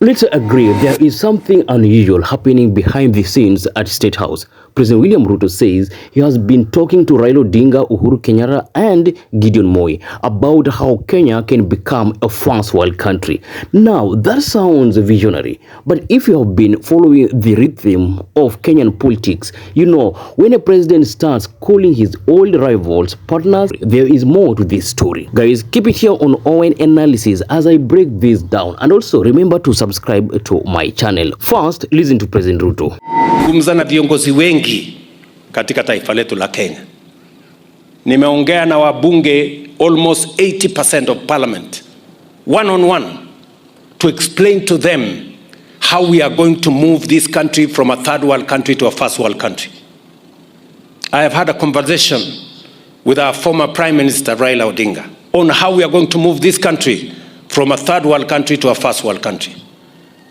Let's agree there is something unusual happening behind the scenes at State House. President William Ruto says he has been talking to Raila Odinga, Uhuru Kenyatta and Gideon Moi about how Kenya can become a first world country. Now, that sounds visionary, but if you have been following the rhythm of Kenyan politics, you know when a president starts calling his old rivals partners, there is more to this story. Guys, keep it here on Owen Analysis as I break this down, and also remember to subscribe to my channel. First, listen to President Ruto. Gumza na viongozi wengi katika taifa letu la Kenya. Nimeongea na wabunge almost 80% of parliament one on one to explain to them how we are going to move this country from a third world country to a first world country. I have had a conversation with our former Prime Minister Raila Odinga on how we are going to move this country from a third world country to a first world country.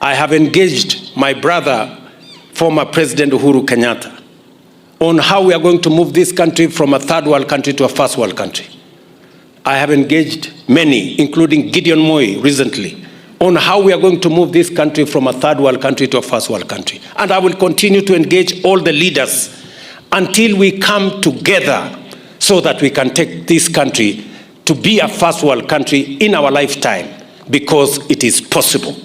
I have engaged my brother, former President Uhuru Kenyatta, on how we are going to move this country from a third world country to a first world country. I have engaged many, including Gideon Moi recently, on how we are going to move this country from a third world country to a first world country. And I will continue to engage all the leaders until we come together so that we can take this country to be a first world country in our lifetime, because it is possible.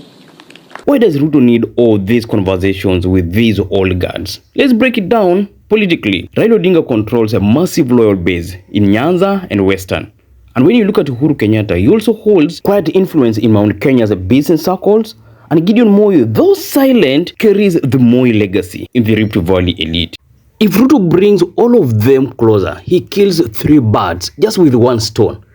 Why does Ruto need all these conversations with these old guards? Let's break it down politically. Raila Odinga controls a massive loyal base in Nyanza and Western. And when you look at Uhuru Kenyatta, he also holds quite influence in Mount Kenya's business circles. And Gideon Moi, though silent, carries the Moi legacy in the Rift Valley elite. If Ruto brings all of them closer, he kills 3 birds just with one stone,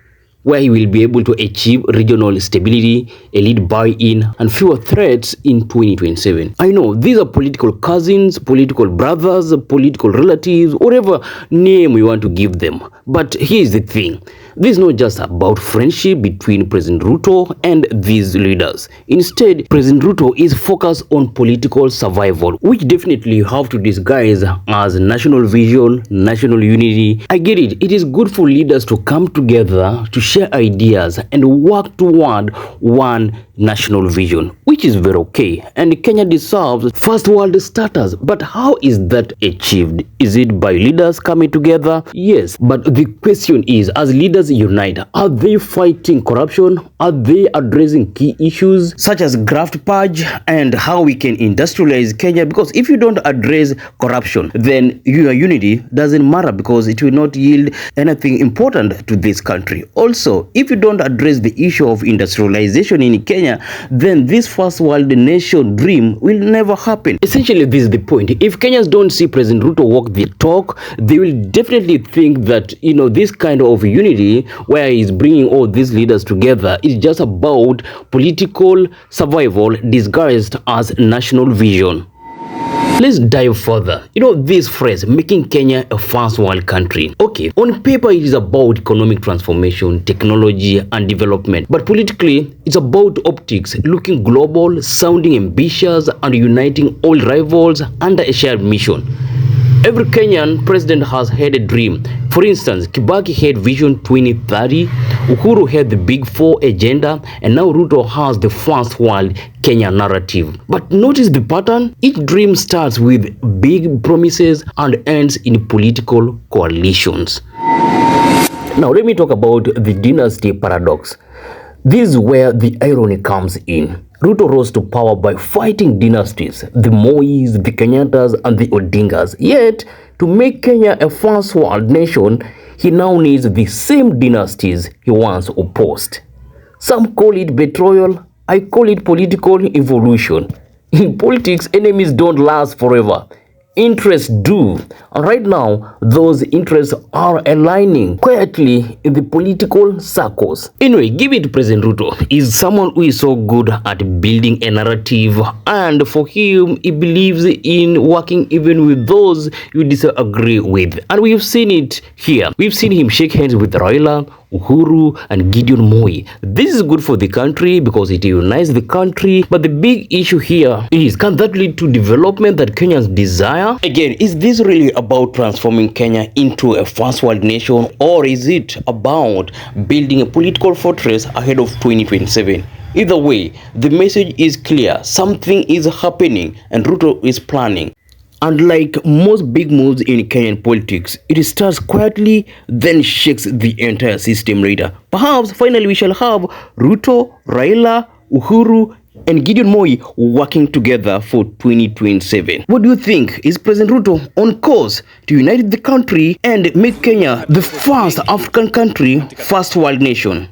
where he will be able to achieve regional stability, elite buy-in, and fewer threats in 2027. I know these are political cousins, political brothers, political relatives, whatever name we want to give them. But here's the thing. This is not just about friendship between President Ruto and these leaders. Instead, President Ruto is focused on political survival, which definitely you have to disguise as national vision, national unity. I get it. It is good for leaders to come together to share ideas and work toward one national vision, which is very okay. And Kenya deserves first world status. But how is that achieved? Is it by leaders coming together? Yes. But the question is, as leaders unite, are they fighting corruption? Are they addressing key issues such as graft purge and how we can industrialize Kenya? Because if you don't address corruption, then your unity doesn't matter, because it will not yield anything important to this country. Also, if you don't address the issue of industrialization in Kenya, then this first world nation dream will never happen. Essentially, this is the point. If Kenyans don't see President Ruto walk the talk, they will definitely think that, this kind of unity where he's bringing all these leaders together is just about political survival disguised as national vision. Let's dive further. This phrase, making Kenya a first world country. Okay, on paper it is about economic transformation, technology and development. But politically, it's about optics, looking global, sounding ambitious and uniting all rivals under a shared mission. Every Kenyan president has had a dream. For instance, Kibaki had Vision 2030, Uhuru had the Big Four agenda, and now Ruto has the first world Kenya narrative. But notice the pattern. Each dream starts with big promises and ends in political coalitions. Now let me talk about the dynasty paradox. This is where the irony comes in. Ruto rose to power by fighting dynasties, the Mois, the Kenyattas and the Odingas. Yet, to make Kenya a first world nation, he now needs the same dynasties he once opposed. Some call it betrayal, I call it political evolution. In politics, enemies don't last forever. Interests do. And right now, those interests are aligning quietly in the political circles. Anyway, give it to President Ruto. He's someone who is so good at building a narrative, and for him, he believes in working even with those you disagree with. And we've seen it here. We've seen him shake hands with Raila, Uhuru and Gideon Moi. This is good for the country because it unites the country. But the big issue here is, can that lead to development that Kenyans desire? Again, is this really about transforming Kenya into a first world nation, or is it about building a political fortress ahead of 2027? Either way, the message is clear. Something is happening and Ruto is planning. And like most big moves in Kenyan politics, it starts quietly, then shakes the entire system later. Perhaps finally we shall have Ruto, Raila, Uhuru, and Gideon Moi working together for 2027. What do you think? Is President Ruto on course to unite the country and make Kenya the first African country, first world nation?